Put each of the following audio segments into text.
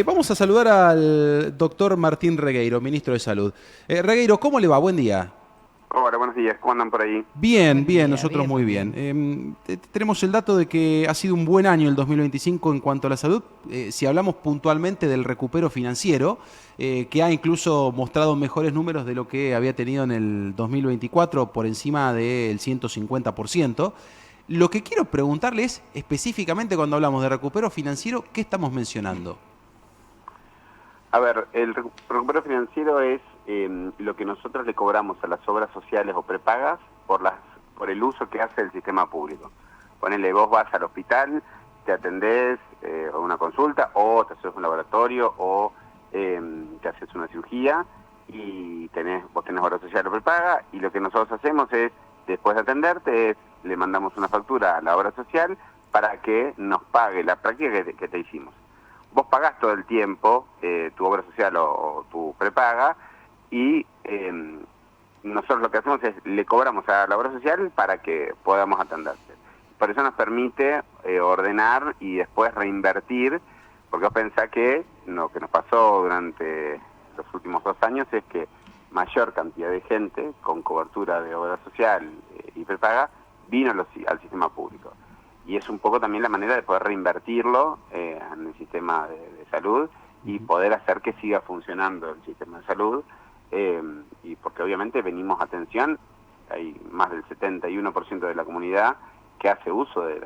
Vamos a saludar al doctor Martín Regueiro, ministro de Salud. Regueiro, ¿cómo le va? Buen día. Hola, buenos días. ¿Cómo andan por ahí? Bien, Buen bien, día, nosotros muy muy bien. bien. Tenemos el dato de que ha sido un buen año el 2025 en cuanto a la salud. Si hablamos puntualmente del recupero financiero, que ha incluso mostrado mejores números de lo que había tenido en el 2024, por encima del 150%. Lo que quiero preguntarle es, específicamente cuando hablamos de recupero financiero, ¿qué estamos mencionando? A ver, el recupero financiero es lo que nosotros le cobramos a las obras sociales o prepagas por el uso que hace el sistema público. Ponele, vos vas al hospital, te atendés a una consulta, o te haces un laboratorio, o te haces una cirugía, y vos tenés obra social o prepaga, y lo que nosotros hacemos es, después de atenderte, le mandamos una factura a la obra social para que nos pague la práctica que te hicimos. Vos pagás todo el tiempo tu obra social o tu prepaga, y nosotros lo que hacemos es le cobramos a la obra social para que podamos atenderte. Por eso nos permite ordenar y después reinvertir, porque vos pensás que lo que nos pasó durante los últimos 2 años es que mayor cantidad de gente con cobertura de obra social y prepaga vino al sistema público. Y es un poco también la manera de poder reinvertirlo en el sistema de salud y poder hacer que siga funcionando el sistema de salud, y porque obviamente venimos a atención, hay más del 71% de la comunidad que hace uso de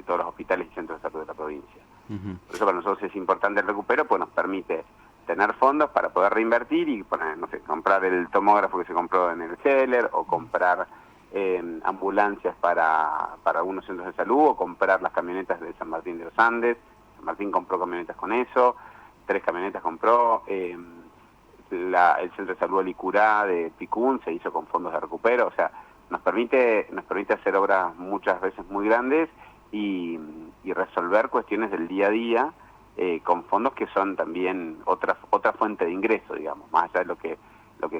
todos los hospitales y centros de salud de la provincia. Por eso para nosotros es importante el recupero, pues nos permite tener fondos para poder reinvertir y poner, no sé, comprar el tomógrafo que se compró en el Heller, o comprar ambulancias para algunos centros de salud, o comprar las camionetas de San Martín de los Andes. San Martín compró camionetas con eso, 3 camionetas compró. El centro de salud Alicurá de Picún se hizo con fondos de recupero. O sea, nos permite hacer obras muchas veces muy grandes y resolver cuestiones del día a día con fondos que son también otra fuente de ingreso, digamos, más allá de lo que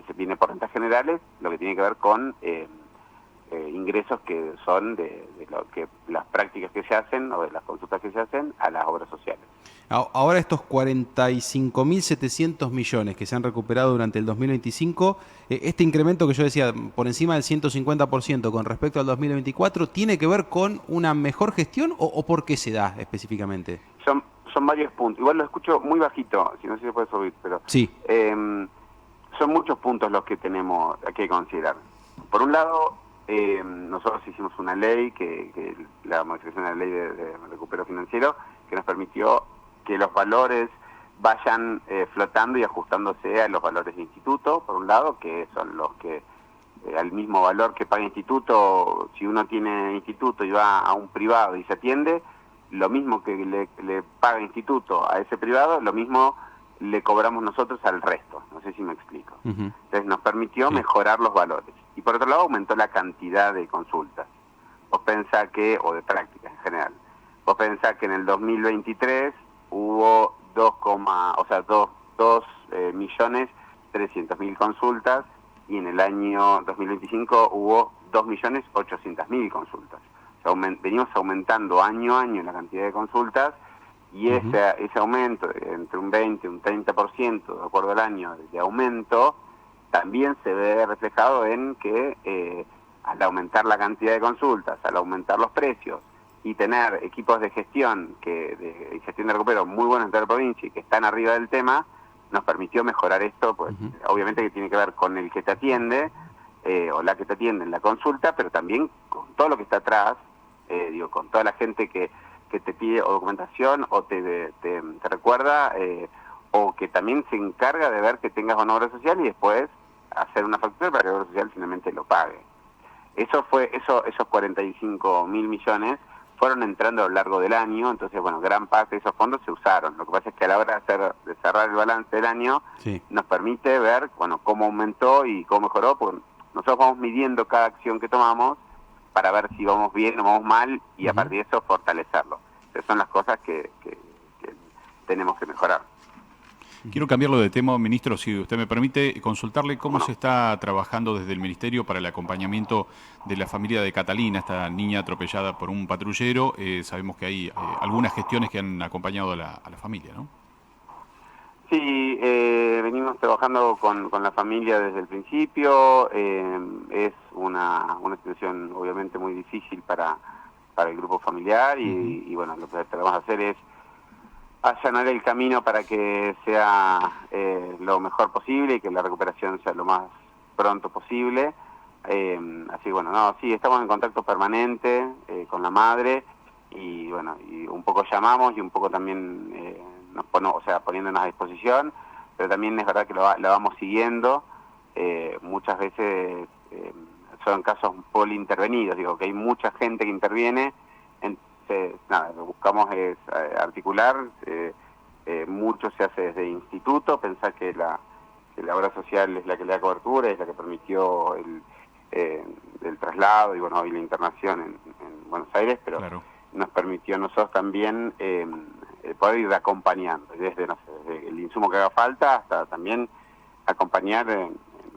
se viene por rentas generales, lo que tiene que ver con ingresos que son de lo que las prácticas que se hacen o de las consultas que se hacen a las obras sociales. Ahora estos 45.700 millones que se han recuperado durante el 2025, este incremento que yo decía por encima del 150% con respecto al 2024, ¿tiene que ver con una mejor gestión o por qué se da específicamente? Son varios puntos. Igual lo escucho muy bajito, si no sé si se puede subir, pero Sí. son muchos puntos los que tenemos que considerar. Por un lado, nosotros hicimos una ley, la modificación de la ley de recupero financiero, que nos permitió que los valores vayan flotando y ajustándose a los valores de instituto, por un lado, que son los que, al mismo valor que paga instituto, si uno tiene instituto y va a un privado y se atiende, lo mismo que le paga instituto a ese privado, lo mismo le cobramos nosotros al resto. No sé si me explico. Entonces nos permitió mejorar los valores. Y por otro lado aumentó la cantidad de consultas. Vos pensás que, o de prácticas en general, vos pensás que en el 2023 hubo 2.300.000 consultas, y en el año 2025 hubo 2.800.000 consultas. O sea, venimos aumentando año a año la cantidad de consultas, y ese aumento entre un 20 y un 30% de acuerdo al año de aumento también se ve reflejado en que al aumentar la cantidad de consultas, al aumentar los precios y tener equipos de gestión de gestión de recupero muy buenos en toda la provincia y que están arriba del tema, nos permitió mejorar esto. Pues obviamente que tiene que ver con el que te atiende o la que te atiende en la consulta, pero también con todo lo que está atrás, con toda la gente que te pide o documentación o te recuerda, o que también se encarga de ver que tengas una obra social y después hacer una factura para que la obra social finalmente lo pague. Esos 45.000 millones fueron entrando a lo largo del año. Entonces, bueno, gran parte de esos fondos se usaron. Lo que pasa es que a la hora de cerrar el balance del año, nos permite ver, bueno, cómo aumentó y cómo mejoró, porque nosotros vamos midiendo cada acción que tomamos para ver si vamos bien o vamos mal, y a partir de eso fortalecerlo. Esas son las cosas que tenemos que mejorar. Quiero cambiarlo de tema, ministro, si usted me permite, consultarle cómo se está trabajando desde el Ministerio para el acompañamiento de la familia de Catalina, esta niña atropellada por un patrullero. Sabemos que hay algunas gestiones que han acompañado a la familia, ¿no? Sí, venimos trabajando con la familia desde el principio. Es una situación obviamente muy difícil para el grupo familiar y bueno, lo que tratamos de hacer es allanar el camino para que sea lo mejor posible y que la recuperación sea lo más pronto posible. Así que bueno, no, sí, estamos en contacto permanente con la madre y bueno, y un poco llamamos y un poco también poniéndonos a disposición, pero también es verdad que la vamos siguiendo. Muchas veces son casos polintervenidos, digo que hay mucha gente que interviene, entonces nada, lo que buscamos es articular, mucho se hace desde instituto, pensar que la obra social es la que le da cobertura, es la que permitió el traslado y bueno, y la internación en Buenos Aires, pero claro, nos permitió a nosotros también poder ir acompañando, desde el insumo que haga falta hasta también acompañar,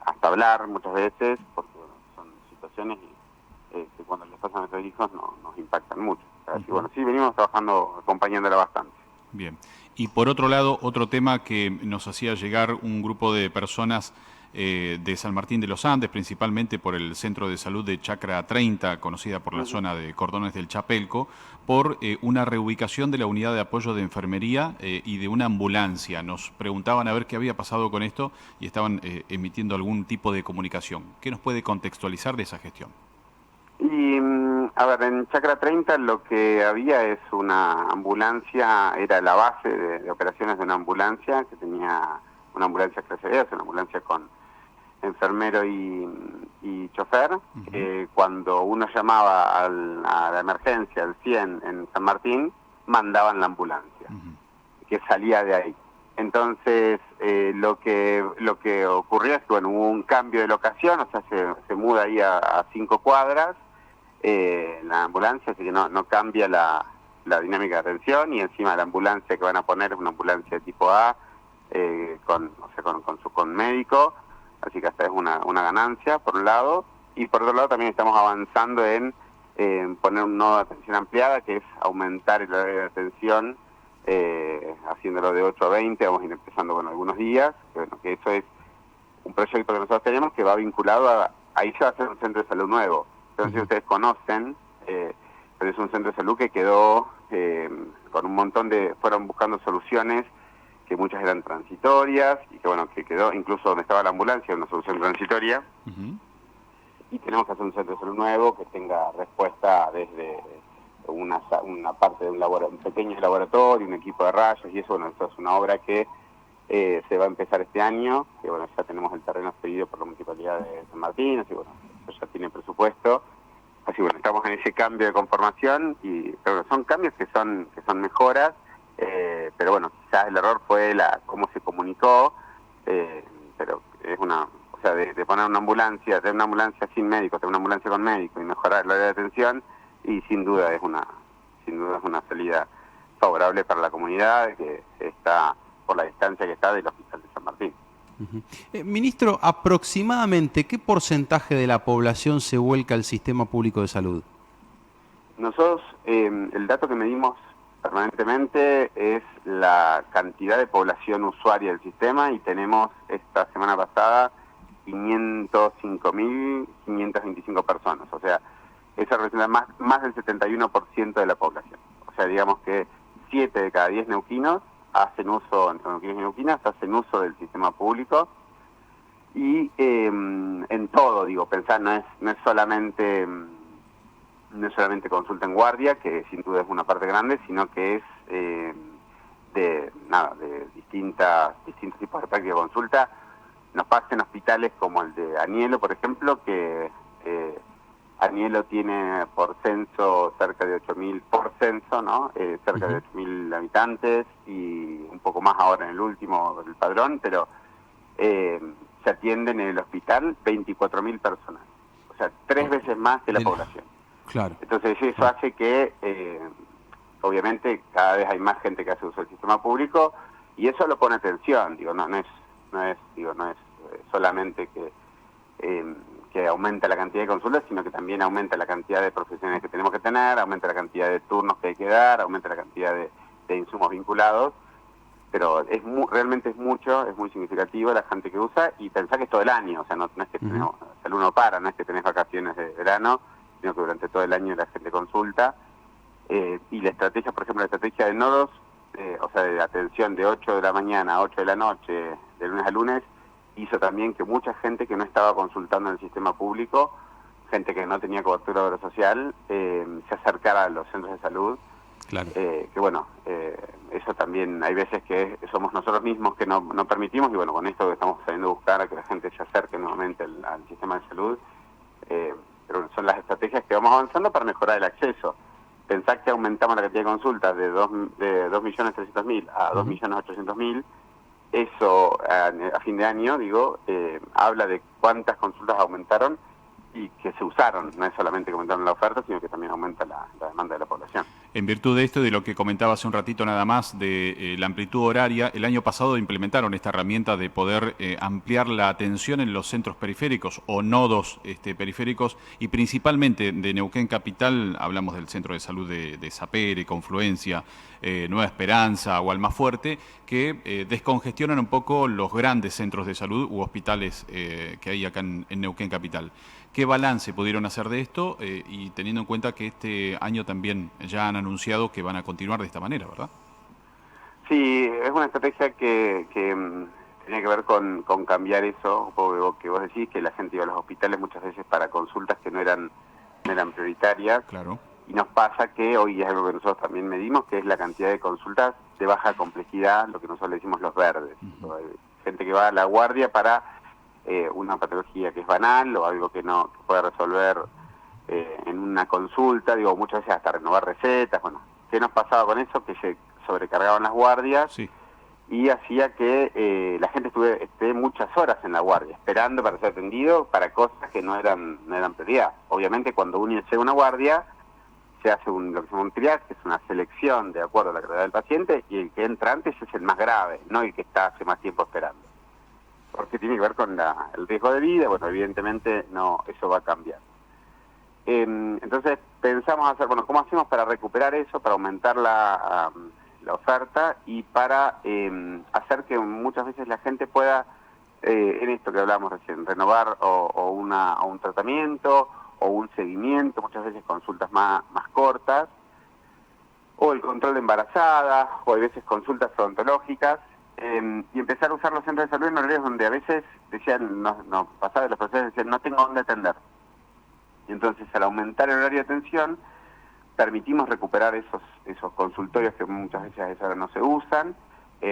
hasta hablar muchas veces, porque bueno, son situaciones que cuando les pasan a nuestros hijos nos impactan mucho. Así que bueno, sí, venimos trabajando, acompañándola bastante. bien. Y por otro lado, otro tema que nos hacía llegar un grupo de personas de San Martín de los Andes, principalmente por el Centro de Salud de Chacra 30, conocida por la zona de Cordones del Chapelco, por una reubicación de la unidad de apoyo de enfermería y de una ambulancia. Nos preguntaban a ver qué había pasado con esto y estaban emitiendo algún tipo de comunicación. ¿Qué nos puede contextualizar de esa gestión? Y, a ver, en Chacra 30 lo que había es una ambulancia, era la base de operaciones de una ambulancia, que tenía una ambulancia clase B, una ambulancia con enfermero y chofer. Cuando uno llamaba a la emergencia, al 100 en San Martín, mandaban la ambulancia, que salía de ahí. Entonces, lo que ocurrió es que bueno, hubo un cambio de locación, o sea, se muda ahí a 5 cuadras, la ambulancia, así que no cambia la dinámica de atención, y encima la ambulancia que van a poner es una ambulancia de tipo A, con médico, así que hasta es una ganancia, por un lado, y por otro lado también estamos avanzando en poner un nodo de atención ampliada, que es aumentar el horario de atención, haciéndolo de 8 a 20, vamos a ir empezando con algunos días, que eso es un proyecto que nosotros tenemos que va vinculado ahí se va a hacer un centro de salud nuevo. Entonces ustedes conocen, pero es un centro de salud que quedó con un montón fueron buscando soluciones que muchas eran transitorias y que bueno, que quedó incluso donde estaba la ambulancia, una solución transitoria. Y tenemos que hacer un centro de salud nuevo que tenga respuesta desde una parte de un pequeño laboratorio, un equipo de rayos y eso, bueno, eso es una obra que se va a empezar este año, que bueno, ya tenemos el terreno cedido por la Municipalidad de San Martín, así bueno, eso ya tiene presupuesto. Así bueno, estamos en ese cambio de conformación pero son cambios que son mejoras, pero bueno, quizás el error fue cómo se comunicó, pero es de poner una ambulancia, de una ambulancia sin médico, de una ambulancia con médico y mejorar la área de atención, y sin duda es una salida favorable para la comunidad que está por la distancia que está del Hospital de San Martín. Ministro, aproximadamente, ¿qué porcentaje de la población se vuelca al sistema público de salud? Nosotros, el dato que medimos permanentemente es la cantidad de población usuaria del sistema, y tenemos esta semana pasada 505.525 personas, o sea, eso representa más del 71% de la población. O sea, digamos que 7 de cada 10 neuquinos neuquinas hacen uso del sistema público, y en todo, pensar, no es solamente consulta en guardia, que sin duda es una parte grande, sino que es de distintos tipos de práctica de consulta. Nos pasa en hospitales como el de Anielo, por ejemplo, que Anielo tiene por censo cerca de 8.000 por censo, ¿no? Cerca de 8.000 habitantes y un poco más ahora en el último del padrón, pero se atienden en el hospital 24.000 personas, o sea, 3 veces más que la población. Claro. Entonces eso hace que, obviamente, cada vez hay más gente que hace uso del sistema público, y eso lo pone atención. No es solamente que aumenta la cantidad de consultas, sino que también aumenta la cantidad de profesionales que tenemos que tener, aumenta la cantidad de turnos que hay que dar, aumenta la cantidad de insumos vinculados, pero realmente es mucho, es muy significativo la gente que usa, y pensá que es todo el año, o sea, no es que tenemos, salud no para, no es que tenés vacaciones de verano, sino que durante todo el año la gente consulta. Y la estrategia, por ejemplo, la estrategia de nodos, o sea, de atención de 8 de la mañana a 8 de la noche, de lunes a lunes, hizo también que mucha gente que no estaba consultando en el sistema público, gente que no tenía cobertura de obra social, se acercara a los centros de salud. Claro. Que bueno, eso también hay veces que somos nosotros mismos que no permitimos, y bueno, con esto que estamos sabiendo buscar a que la gente se acerque nuevamente al sistema de salud, pero son las estrategias que vamos avanzando para mejorar el acceso. Pensar que aumentamos la cantidad de consultas de 2.300.000 a 2.800.000, eso a fin de año, habla de cuántas consultas aumentaron y que se usaron. No es solamente que aumentaron la oferta, sino que también aumenta la demanda de la población. En virtud de esto, de lo que comentaba hace un ratito nada más, de la amplitud horaria, el año pasado implementaron esta herramienta de poder ampliar la atención en los centros periféricos o nodos periféricos, y principalmente de Neuquén Capital. Hablamos del Centro de Salud de Sapere, Confluencia, Nueva Esperanza o Almafuerte, que descongestionan un poco los grandes centros de salud u hospitales que hay acá en Neuquén Capital. ¿Qué balance pudieron hacer de esto? Y teniendo en cuenta que este año también ya han anunciado que van a continuar de esta manera, ¿verdad? Sí, es una estrategia que tenía que ver con cambiar eso, un poco que vos decís, que la gente iba a los hospitales muchas veces para consultas que no eran prioritarias. Claro. Y nos pasa que hoy es algo que nosotros también medimos, que es la cantidad de consultas de baja complejidad, lo que nosotros le decimos los verdes. Gente que va a la guardia para una patología que es banal o algo que no puede resolver en una consulta, muchas veces hasta renovar recetas. Bueno, ¿qué nos pasaba con eso? Que se sobrecargaban las guardias. Sí. Y hacía que la gente esté muchas horas en la guardia, esperando para ser atendido para cosas que no eran prioridad. Obviamente, cuando uno llega a una guardia, se hace lo que se llama un triage, que es una selección de acuerdo a la gravedad del paciente, y el que entra antes es el más grave, no el que está hace más tiempo esperando. Porque tiene que ver con el riesgo de vida. Bueno, evidentemente no, eso va a cambiar. Entonces pensamos hacer, ¿cómo hacemos para recuperar eso, para aumentar la oferta y para hacer que muchas veces la gente pueda, en esto que hablábamos recién, renovar o un tratamiento o un seguimiento, muchas veces consultas más cortas, o el control de embarazadas, o hay veces consultas odontológicas, y empezar a usar los centros de salud en horarios donde a veces decían, no pasaba de los procesos, decían, no tengo dónde atender. Y entonces, al aumentar el horario de atención, permitimos recuperar esos consultorios que muchas veces a esa hora no se usan,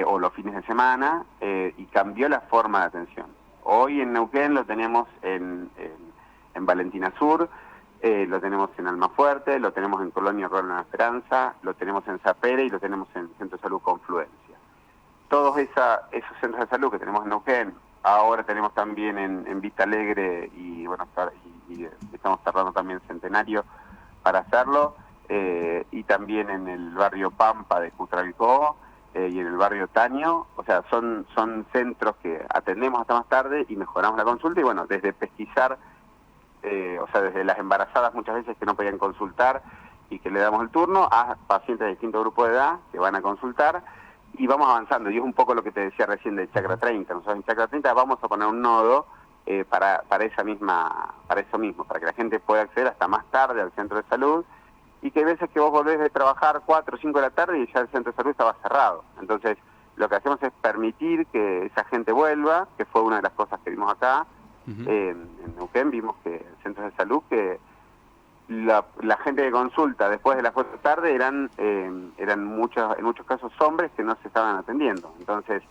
o los fines de semana, y cambió la forma de atención. Hoy en Neuquén lo tenemos en Valentina Sur, lo tenemos en Almafuerte, lo tenemos en Colonia Rural Nueva Esperanza, lo tenemos en Sapere y lo tenemos en el Centro de Salud Confluencia. Todos esos centros de salud que tenemos en Neuquén, ahora tenemos también en Vista Alegre y estamos tardando también Centenario para hacerlo, y también en el barrio Pampa de Cutralcó y en el barrio Taño. O sea, son centros que atendemos hasta más tarde y mejoramos la consulta. Y bueno, desde pesquisar, desde las embarazadas muchas veces que no podían consultar y que le damos el turno, a pacientes de distintos grupos de edad que van a consultar, y vamos avanzando. Y es un poco lo que te decía recién de Chacra 30. Nosotros en Chacra 30 vamos a poner un nodo para eso mismo, para que la gente pueda acceder hasta más tarde al centro de salud, y que hay veces que vos volvés de trabajar 4 o 5 de la tarde y ya el centro de salud estaba cerrado. Entonces, lo que hacemos es permitir que esa gente vuelva, que fue una de las cosas que vimos acá. En Neuquén vimos que en centros de salud, que la gente que consulta después de las 4 de la tarde eran en muchos casos hombres que no se estaban atendiendo. Entonces,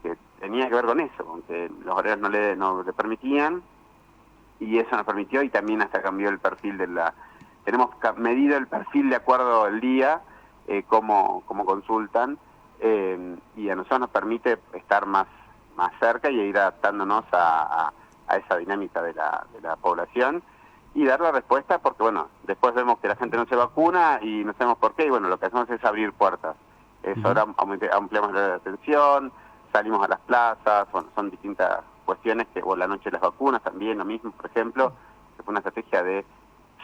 que tenía que ver con eso, con que los horarios no le permitían, y eso nos permitió, y también hasta cambió el perfil tenemos medido el perfil de acuerdo al día, cómo consultan, y a nosotros nos permite estar más cerca y ir adaptándonos a esa dinámica de la población y dar la respuesta, porque bueno, después vemos que la gente no se vacuna y no sabemos por qué, y bueno, lo que hacemos es abrir puertas. Ahora ampliamos la atención, salimos a las plazas, bueno, son distintas cuestiones, o la noche de las vacunas también, lo mismo, por ejemplo, que fue una estrategia de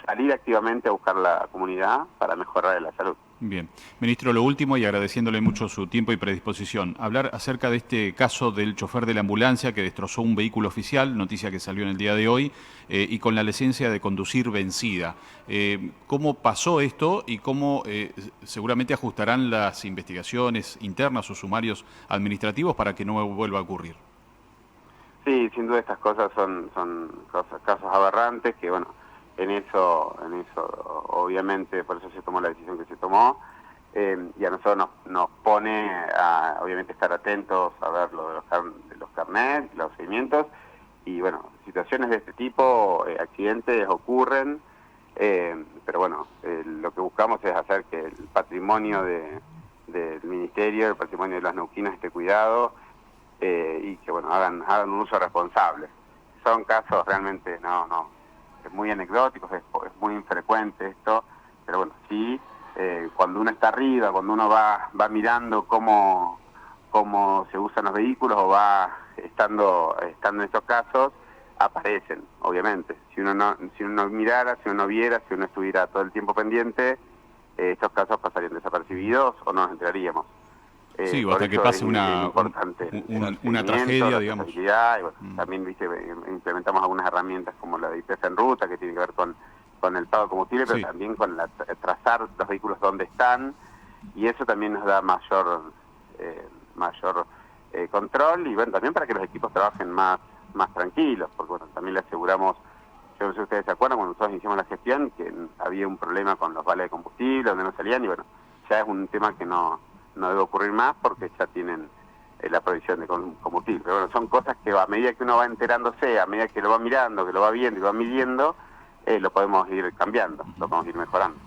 salir activamente a buscar la comunidad para mejorar la salud. Bien. Ministro, lo último, y agradeciéndole mucho su tiempo y predisposición, hablar acerca de este caso del chofer de la ambulancia que destrozó un vehículo oficial, noticia que salió en el día de hoy, y con la licencia de conducir vencida. ¿Cómo pasó esto y cómo seguramente ajustarán las investigaciones internas o sumarios administrativos para que no vuelva a ocurrir? Sí, sin duda estas cosas son casos aberrantes que, bueno, en eso obviamente por eso se tomó la decisión que se tomó, y a nosotros nos pone a obviamente estar atentos a ver lo de los carnets, los seguimientos, y bueno, situaciones de este tipo, accidentes ocurren, pero bueno, lo que buscamos es hacer que el patrimonio del Ministerio, el patrimonio de las neuquinas esté cuidado, y que bueno, hagan un uso responsable. Son casos realmente es muy anecdóticos, es muy infrecuente esto, pero bueno, sí, cuando uno está arriba, cuando uno va mirando cómo se usan los vehículos o va estando en estos casos, aparecen, obviamente. Si uno no mirara, si uno no viera, si uno estuviera todo el tiempo pendiente, estos casos pasarían desapercibidos o no nos enteraríamos. Sí, o hasta que pase una tragedia, digamos. Y bueno, también implementamos algunas herramientas como la de IPF en ruta, que tiene que ver con el pago de combustible, pero también con trazar los vehículos donde están, y eso también nos da mayor control, y bueno, también para que los equipos trabajen más tranquilos, porque bueno, también le aseguramos, yo no sé si ustedes se acuerdan, cuando nosotros iniciamos la gestión, que había un problema con los vales de combustible, donde no salían, y bueno, ya es un tema que no debe ocurrir más porque ya tienen la provisión de combustible. Pero bueno, son cosas que a medida que uno va enterándose, a medida que lo va mirando, que lo va viendo y lo va midiendo, lo podemos ir cambiando, lo podemos ir mejorando.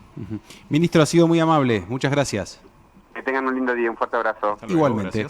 Ministro, ha sido muy amable. Muchas gracias. Que tengan un lindo día, un fuerte abrazo. Igualmente.